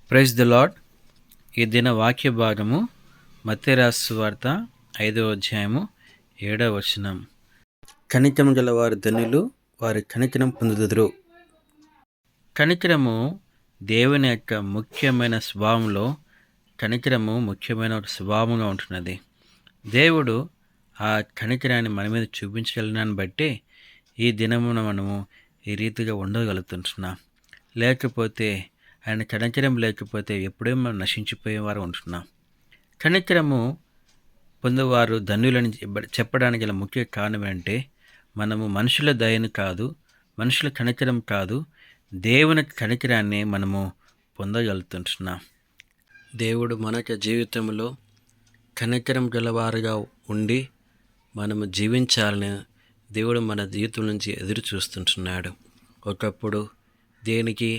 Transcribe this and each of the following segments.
Praise the lord. ఈ దిన వాక్య భాగము మత్తయి రాసిన సువార్త 5వ అధ్యాయము 7వ వచనం. కనికరం గల వారు ధన్యులు, వారి కనికరం పొందుదురు. కనికరము దేవుని యొక్క ముఖ్యమైన స్వభావంలో కనికరము ముఖ్యమైన ఒక స్వభావంగా ఉంటున్నది. దేవుడు ఆ కనికరాన్ని మన మీద చూపించగలిగినాన్ని బట్టి ఈ దినమున మనము ఈ రీతిగా ఉండగలుగుతుంటున్నాం. లేకపోతే ఆయన కనికరం లేకపోతే ఎప్పుడూ మనం నశించిపోయేవారు ఉంటున్నాం. కనికరము పొందేవారు ధన్యులని చెప్పడానికి గల ముఖ్య కారణం ఏంటంటే, మనము మనుషుల దయను కాదు, మనుషుల కనికరం కాదు, దేవుని కనికరాన్ని మనము పొందగలుగుతుంటున్నాం. దేవుడు మన జీవితంలో కనికరం గలవారుగా ఉండి మనము జీవించాలని దేవుడు మన జీవితం నుంచి ఎదురు చూస్తుంటున్నాడు. ఒకప్పుడు దేనికి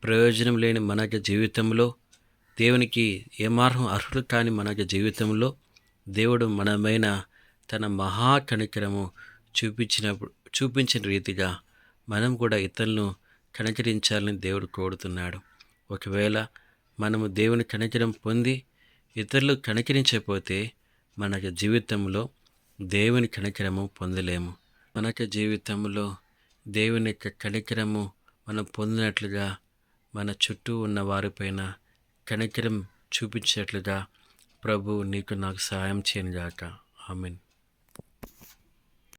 ప్రయోజనం లేని మన జీవితంలో, దేవునికి ఏమాత్రం అర్హులు కాని మన జీవితంలో దేవుడు మనమైన తన మహా కనికరము చూపించిన రీతిగా మనం కూడా ఇతరులను కనికరించాలని దేవుడు కోరుతున్నాడు. ఒకవేళ మనము దేవుని కనికరం పొంది ఇతరులు కనికరించకపోతే మన జీవితంలో దేవుని కనికరము పొందలేము. మన జీవితంలో దేవుని యొక్క కనికరము మనం పొందినట్లుగా మన చుట్టూ ఉన్న వారిపైన కనికరం చూపించేట్లుగా ప్రభు నీకు నాకు సహాయం చేయనుగాక. ఆమేన్.